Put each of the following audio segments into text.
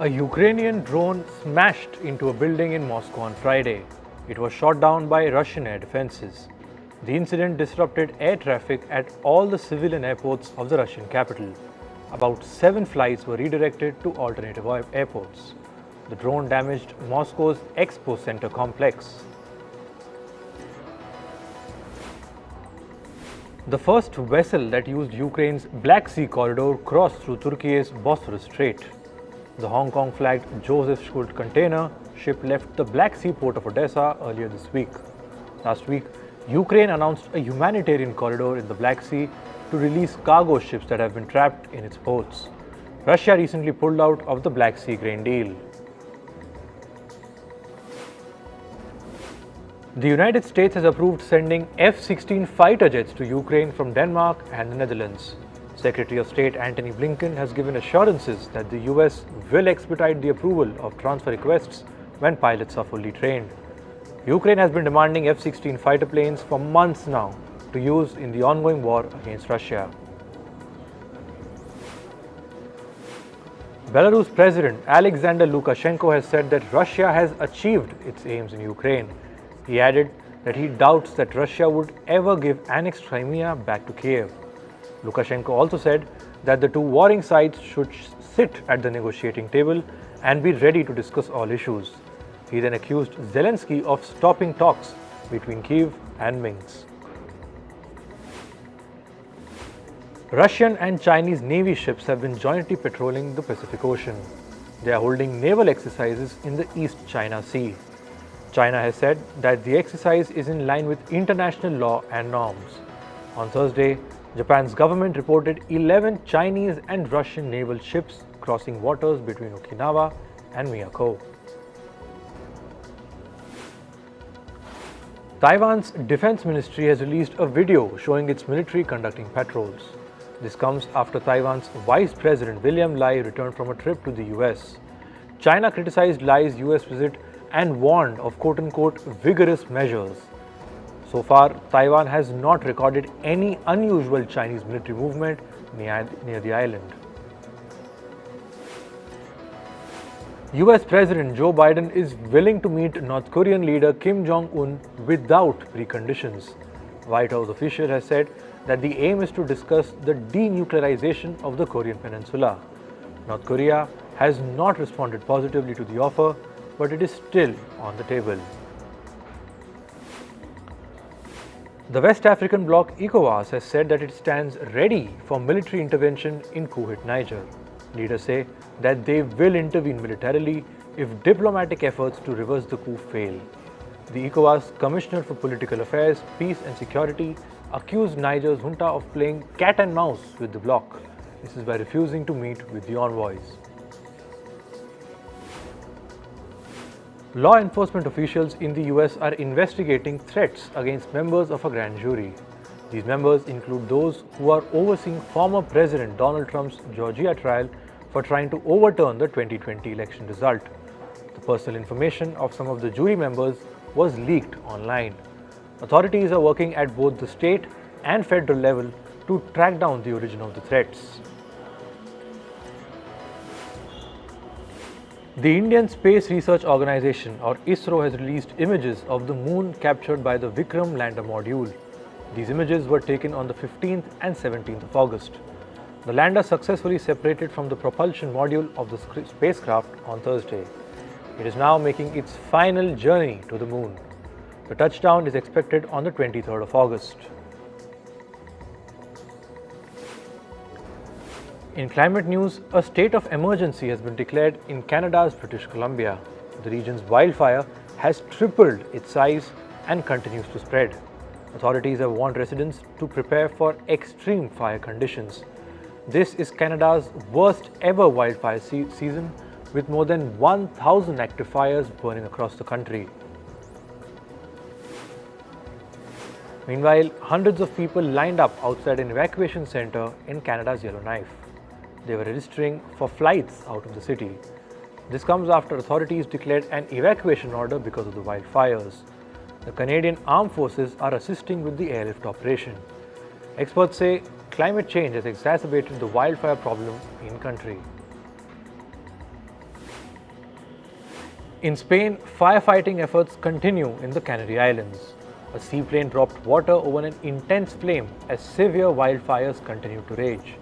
A Ukrainian drone smashed into a building in Moscow on Friday. It was shot down by Russian air defenses. The incident disrupted air traffic at all the civilian airports of the Russian capital. About 7 flights were redirected to alternative airports. The drone damaged Moscow's Expo Center complex. The first vessel that used Ukraine's Black Sea corridor crossed through Turkey's Bosphorus Strait. The Hong Kong-flagged Joseph Schult container ship left the Black Sea port of Odessa earlier this week. Last week, Ukraine announced a humanitarian corridor in the Black Sea to release cargo ships that have been trapped in its ports. Russia recently pulled out of the Black Sea grain deal. The United States has approved sending F-16 fighter jets to Ukraine from Denmark and the Netherlands. Secretary of State Antony Blinken has given assurances that the US will expedite the approval of transfer requests when pilots are fully trained. Ukraine has been demanding F-16 fighter planes for months now to use in the ongoing war against Russia. Belarus President Alexander Lukashenko has said that Russia has achieved its aims in Ukraine. He added that he doubts that Russia would ever give annexed Crimea back to Kiev. Lukashenko also said that the two warring sides should sit at the negotiating table and be ready to discuss all issues. He then accused Zelensky of stopping talks between Kyiv and Minsk. Russian and Chinese Navy ships have been jointly patrolling the Pacific Ocean. They are holding naval exercises in the East China Sea. China has said that the exercise is in line with international law and norms. On Thursday, Japan's government reported 11 Chinese and Russian naval ships crossing waters between Okinawa and Miyako. Taiwan's defense ministry has released a video showing its military conducting patrols. This comes after Taiwan's Vice President William Lai returned from a trip to the US. China criticized Lai's US visit and warned of quote-unquote vigorous measures. So far, Taiwan has not recorded any unusual Chinese military movement near the island. US President Joe Biden is willing to meet North Korean leader Kim Jong-un without preconditions. White House official has said that the aim is to discuss the denuclearization of the Korean Peninsula. North Korea has not responded positively to the offer, but it is still on the table. The West African bloc ECOWAS has said that it stands ready for military intervention in coup-hit Niger. Leaders say that they will intervene militarily if diplomatic efforts to reverse the coup fail. The ECOWAS Commissioner for Political Affairs, Peace and Security accused Niger's junta of playing cat and mouse with the bloc. This is by refusing to meet with the envoys. Law enforcement officials in the US are investigating threats against members of a grand jury. These members include those who are overseeing former President Donald Trump's Georgia trial for trying to overturn the 2020 election result. The personal information of some of the jury members was leaked online. Authorities are working at both the state and federal level to track down the origin of the threats. The Indian Space Research Organisation or ISRO has released images of the moon captured by the Vikram Lander module. These images were taken on the 15th and 17th of August. The lander successfully separated from the propulsion module of the spacecraft on Thursday. It is now making its final journey to the moon. The touchdown is expected on the 23rd of August. In climate news, a state of emergency has been declared in Canada's British Columbia. The region's wildfire has tripled its size and continues to spread. Authorities have warned residents to prepare for extreme fire conditions. This is Canada's worst ever wildfire season, with more than 1,000 active fires burning across the country. Meanwhile, hundreds of people lined up outside an evacuation center in Canada's Yellowknife. They were registering for flights out of the city. This comes after authorities declared an evacuation order because of the wildfires. The Canadian Armed Forces are assisting with the airlift operation. Experts say climate change has exacerbated the wildfire problem in country. In Spain, firefighting efforts continue in the Canary Islands. A seaplane dropped water over an intense flame as severe wildfires continue to rage.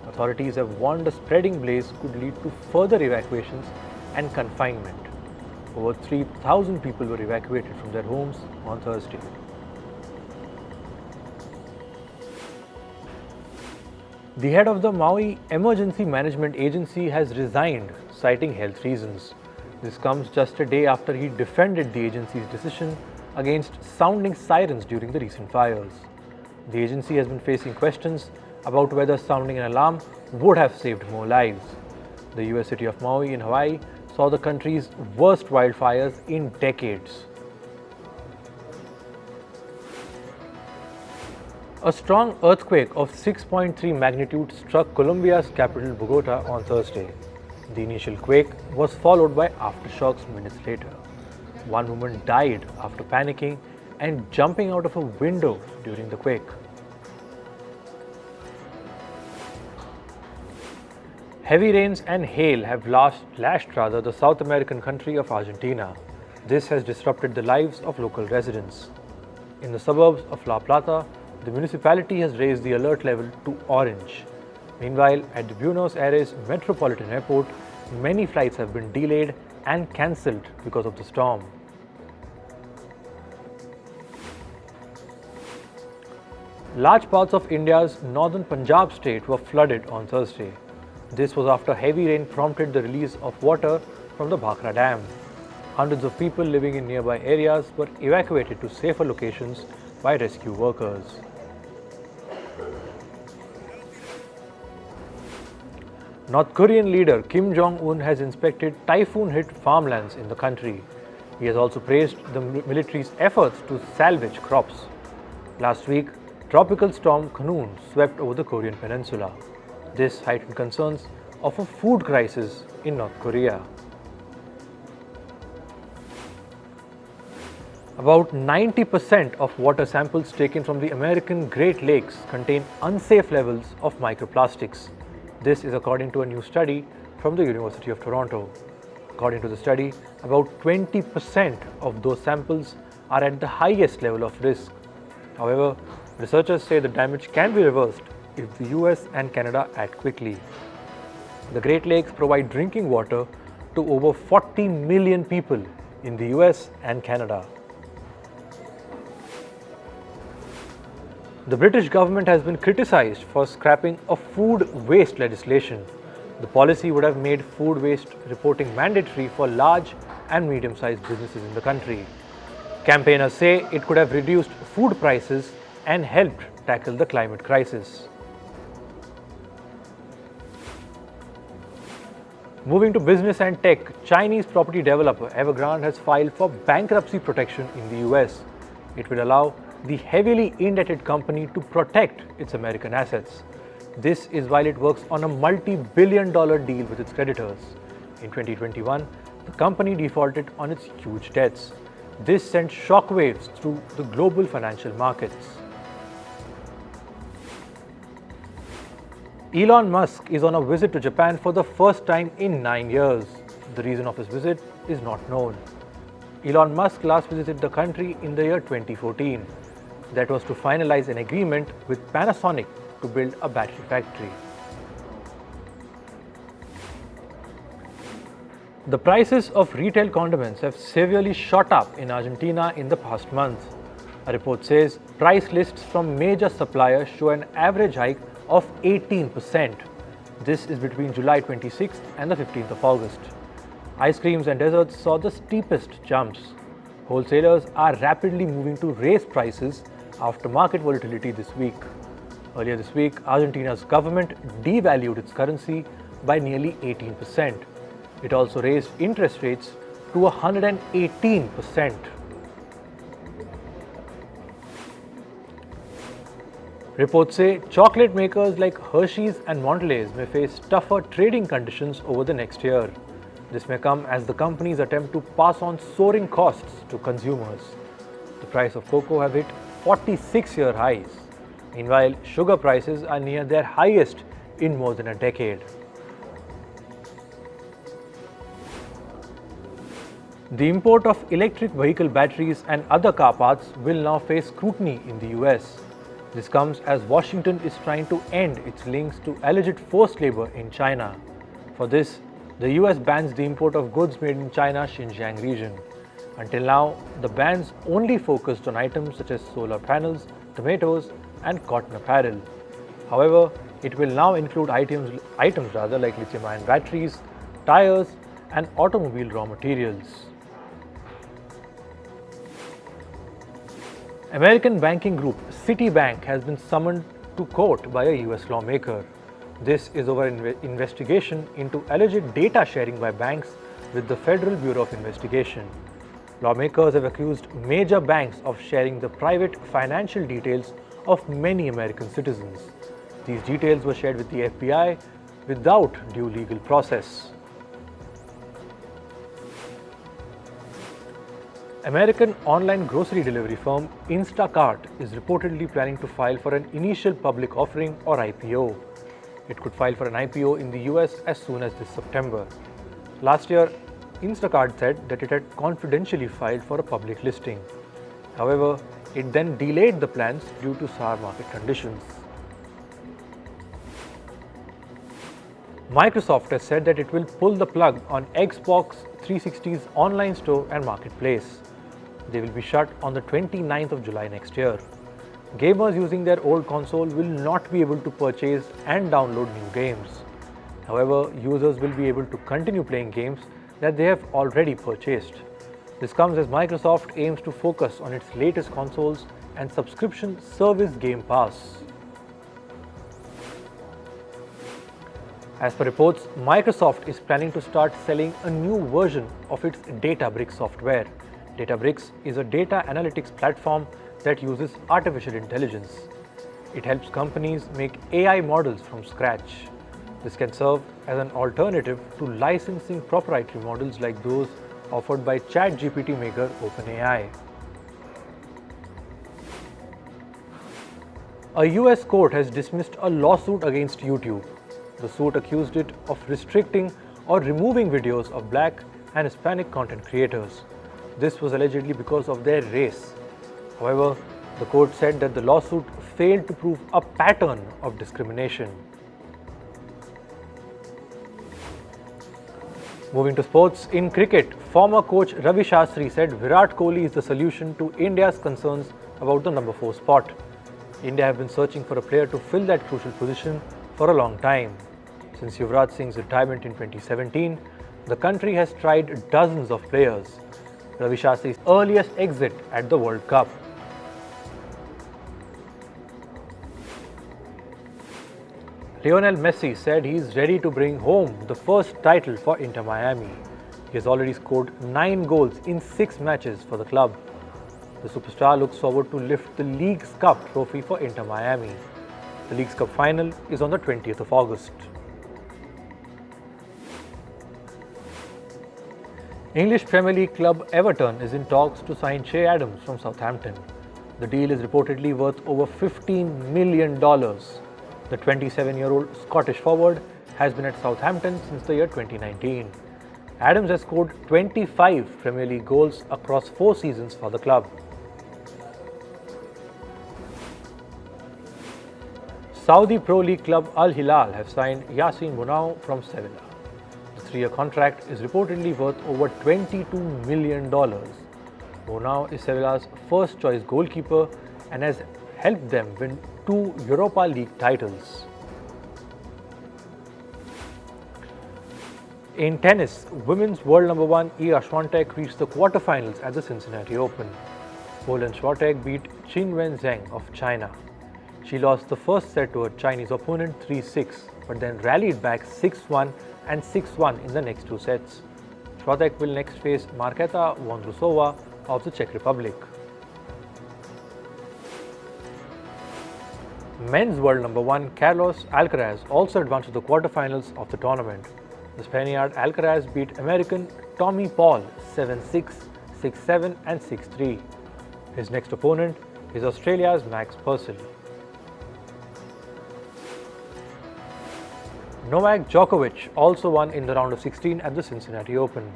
Authorities have warned a spreading blaze could lead to further evacuations and confinement. Over 3,000 people were evacuated from their homes on Thursday. The head of the Maui Emergency Management Agency has resigned, citing health reasons. This comes just a day after he defended the agency's decision against sounding sirens during the recent fires. The agency has been facing questions about whether sounding an alarm would have saved more lives. The US city of Maui in Hawaii saw the country's worst wildfires in decades. A strong earthquake of 6.3 magnitude struck Colombia's capital Bogota on Thursday. The initial quake was followed by aftershocks minutes later. One woman died after panicking and jumping out of a window during the quake. Heavy rains and hail have lashed the South American country of Argentina. This has disrupted the lives of local residents. In the suburbs of La Plata, the municipality has raised the alert level to orange. Meanwhile, at the Buenos Aires Metropolitan Airport, many flights have been delayed and cancelled because of the storm. Large parts of India's northern Punjab state were flooded on Thursday. This was after heavy rain prompted the release of water from the Bhakra Dam. Hundreds of people living in nearby areas were evacuated to safer locations by rescue workers. North Korean leader Kim Jong-un has inspected typhoon-hit farmlands in the country. He has also praised the military's efforts to salvage crops. Last week, Tropical Storm Khanun swept over the Korean peninsula. This heightened concerns of a food crisis in North Korea. About 90% of water samples taken from the American Great Lakes contain unsafe levels of microplastics. This is according to a new study from the University of Toronto. According to the study, about 20% of those samples are at the highest level of risk. However, researchers say the damage can be reversed if the US and Canada act quickly. The Great Lakes provide drinking water to over 40 million people in the US and Canada. The British government has been criticised for scrapping a food waste legislation. The policy would have made food waste reporting mandatory for large and medium-sized businesses in the country. Campaigners say it could have reduced food prices and helped tackle the climate crisis. Moving to business and tech, Chinese property developer Evergrande has filed for bankruptcy protection in the US. It will allow the heavily indebted company to protect its American assets. This is while it works on a multi-billion-dollar deal with its creditors. In 2021, the company defaulted on its huge debts. This sent shockwaves through the global financial markets. Elon Musk is on a visit to Japan for the first time in 9 years. The reason of his visit is not known. Elon Musk last visited the country in the year 2014. That was to finalize an agreement with Panasonic to build a battery factory. The prices of retail condiments have severely shot up in Argentina in the past month. A report says price lists from major suppliers show an average hike of 18%. This is between July 26th and the 15th of August. Ice creams and desserts saw the steepest jumps. Wholesalers are rapidly moving to raise prices after market volatility this week. Earlier this week, Argentina's government devalued its currency by nearly 18%. It also raised interest rates to 118%. Reports say chocolate makers like Hershey's and Mondelez may face tougher trading conditions over the next year. This may come as the companies attempt to pass on soaring costs to consumers. The price of cocoa have hit 46-year highs. Meanwhile, sugar prices are near their highest in more than a decade. The import of electric vehicle batteries and other car parts will now face scrutiny in the US. This comes as Washington is trying to end its links to alleged forced labor in China. For this, the US bans the import of goods made in China's Xinjiang region. Until now, the bans only focused on items such as solar panels, tomatoes, and cotton apparel. However, it will now include items like lithium-ion batteries, tires, and automobile raw materials. American banking group Citibank has been summoned to court by a US lawmaker. This is over investigation into alleged data sharing by banks with the Federal Bureau of Investigation. Lawmakers have accused major banks of sharing the private financial details of many American citizens. These details were shared with the FBI without due legal process. American online grocery delivery firm Instacart is reportedly planning to file for an initial public offering or IPO. It could file for an IPO in the US as soon as this September. Last year, Instacart said that it had confidentially filed for a public listing. However, it then delayed the plans due to sour market conditions. Microsoft has said that it will pull the plug on Xbox 360's online store and marketplace. They will be shut on the 29th of July next year. Gamers using their old console will not be able to purchase and download new games. However, users will be able to continue playing games that they have already purchased. This comes as Microsoft aims to focus on its latest consoles and subscription service Game Pass. As per reports, Microsoft is planning to start selling a new version of its Databricks software. Databricks is a data analytics platform that uses artificial intelligence. It helps companies make AI models from scratch. This can serve as an alternative to licensing proprietary models like those offered by ChatGPT maker OpenAI. A US court has dismissed a lawsuit against YouTube. The suit accused it of restricting or removing videos of Black and Hispanic content creators. This was allegedly because of their race. However, the court said that the lawsuit failed to prove a pattern of discrimination. Moving to sports, in cricket, former coach Ravi Shastri said Virat Kohli is the solution to India's concerns about the number 4 spot. India have been searching for a player to fill that crucial position for a long time. Since Yuvraj Singh's retirement in 2017, the country has tried dozens of players. Ravi Shastri's earliest exit at the World Cup. Lionel Messi said he is ready to bring home the first title for Inter Miami. He has already scored 9 goals in 6 matches for the club. The superstar looks forward to lift the League's Cup trophy for Inter Miami. The League's Cup final is on the 20th of August. English Premier League club Everton is in talks to sign Che Adams from Southampton. The deal is reportedly worth over $15 million. The 27-year-old Scottish forward has been at Southampton since the year 2019. Adams has scored 25 Premier League goals across 4 seasons for the club. Saudi Pro League club Al Hilal have signed Yassine Bounou from Sevilla. The 3-year contract is reportedly worth over $22 million. Bounou is Sevilla's first choice goalkeeper and has helped them win 2 Europa League titles. In tennis, women's world number 1 Iga Swiatek reached the quarterfinals at the Cincinnati Open. Poland's Swiatek beat Qinwen Zheng of China. She lost the first set to her Chinese opponent 3-6, but then rallied back 6-1 and 6-1 in the next 2 sets. Swiatek will next face Marketa Vondrousova of the Czech Republic. Men's world number 1 Carlos Alcaraz also advanced to the quarterfinals of the tournament. The Spaniard Alcaraz beat American Tommy Paul 7-6, 6-7 and 6-3. His next opponent is Australia's Max Purcell. Novak Djokovic also won in the round of 16 at the Cincinnati Open.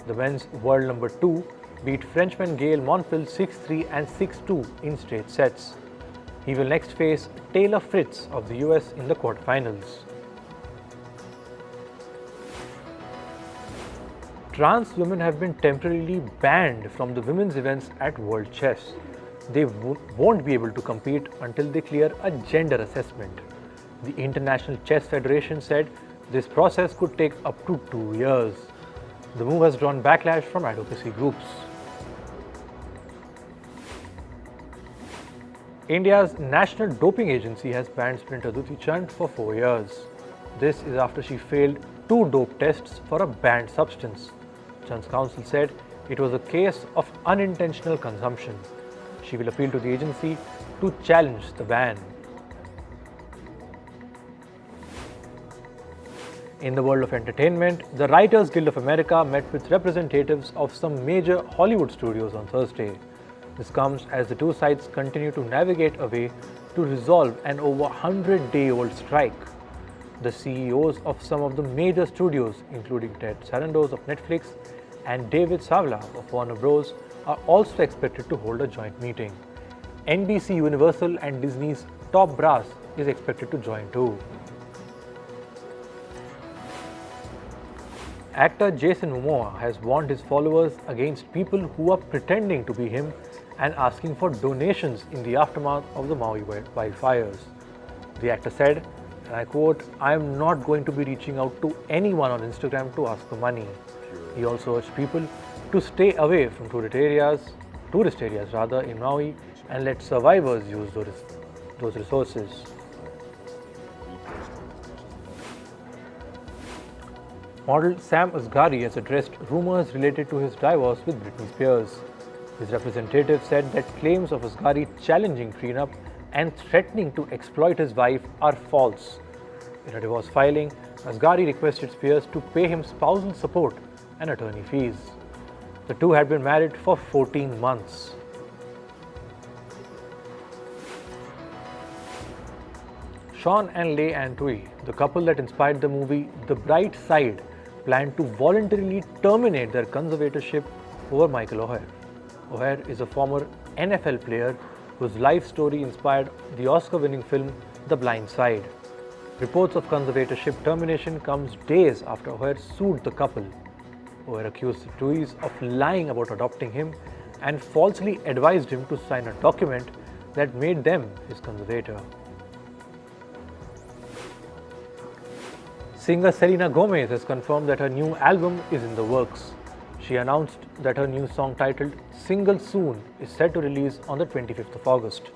The men's world number 2 beat Frenchman Gael Monfils 6-3 and 6-2 in straight sets. He will next face Taylor Fritz of the US in the quarterfinals. Trans women have been temporarily banned from the women's events at World Chess. They won't be able to compete until they clear a gender assessment. The International Chess Federation said this process could take up to 2 years. The move has drawn backlash from advocacy groups. India's National Doping Agency has banned sprinter Dutee Chand for 4 years. This is after she failed 2 dope tests for a banned substance. Chand's counsel said it was a case of unintentional consumption. She will appeal to the agency to challenge the ban. In the world of entertainment, the Writers Guild of America met with representatives of some major Hollywood studios on Thursday. This comes as the two sides continue to navigate a way to resolve an over 100-day-old strike. The CEOs of some of the major studios, including Ted Sarandos of Netflix and David Savla of Warner Bros., are also expected to hold a joint meeting. NBC Universal and Disney's top brass is expected to join too. Actor Jason Momoa has warned his followers against people who are pretending to be him and asking for donations in the aftermath of the Maui wildfires. The actor said, and I quote, "I am not going to be reaching out to anyone on Instagram to ask for money." He also urged people to stay away from tourist areas in Maui and let survivors use those resources. Model Sam Asghari has addressed rumors related to his divorce with Britney Spears. His representative said that claims of Asghari challenging prenup and threatening to exploit his wife are false. In a divorce filing, Asghari requested Spears to pay him spousal support and attorney fees. The two had been married for 14 months. Sean and Leigh Antwi, the couple that inspired the movie The Bright Side, planned to voluntarily terminate their conservatorship over Michael Oher. Oher is a former NFL player whose life story inspired the Oscar-winning film The Blind Side. Reports of conservatorship termination comes days after Oher sued the couple. Oher accused the Tuis of lying about adopting him and falsely advised him to sign a document that made them his conservator. Singer Selena Gomez has confirmed that her new album is in the works. She announced that her new song titled Single Soon is set to release on the 25th of August.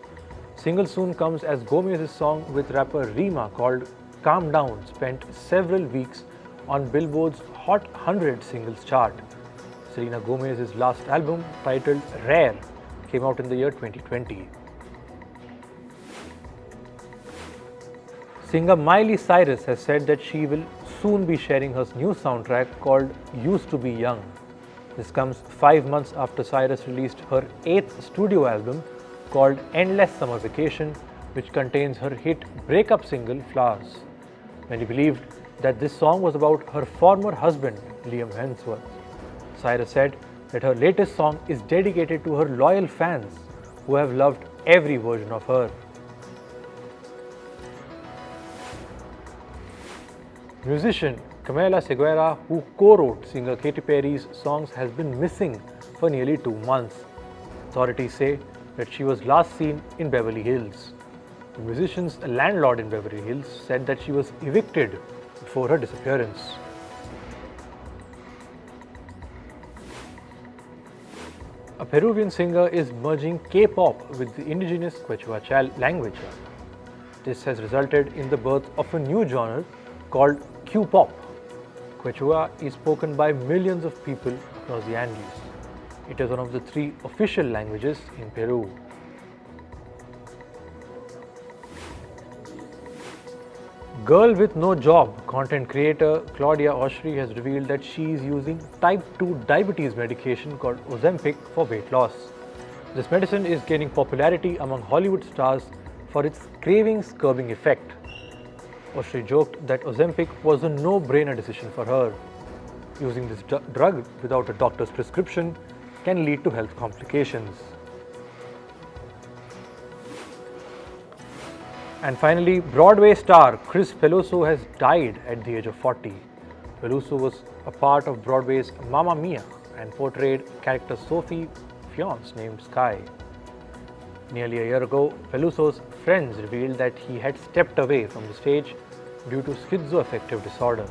Single Soon comes as Gomez's song with rapper Rima called Calm Down spent several weeks on Billboard's Hot 100 Singles chart. Selena Gomez's last album, titled Rare, came out in the year 2020. Singer Miley Cyrus has said that she will soon be sharing her new soundtrack called Used to Be Young. This comes 5 months after Cyrus released her 8th studio album called Endless Summer Vacation, which contains her hit breakup single Flowers. Many believed that this song was about her former husband, Liam Hemsworth. Cyrus said that her latest song is dedicated to her loyal fans who have loved every version of her. Musician Camila Seguera, who co-wrote singer Katy Perry's songs, has been missing for nearly 2 months. Authorities say that she was last seen in Beverly Hills. The musician's landlord in Beverly Hills said that she was evicted before her disappearance. A Peruvian singer is merging K-pop with the indigenous Quechua language. This has resulted in the birth of a new genre called Q-pop. Quechua is spoken by millions of people across the Andes. It is one of the 3 official languages in Peru. Girl with no job content creator Claudia Oshry has revealed that she is using type 2 diabetes medication called Ozempic for weight loss. This medicine is gaining popularity among Hollywood stars for its cravings curbing effect. Oshry joked that Ozempic was a no-brainer decision for her. Using this drug without a doctor's prescription can lead to health complications. And finally, Broadway star Chris Peluso has died at the age of 40. Peluso was a part of Broadway's Mamma Mia and portrayed character Sophie Fion's named Sky. Nearly a year ago, Peluso's friends revealed that he had stepped away from the stage due to schizoaffective disorder.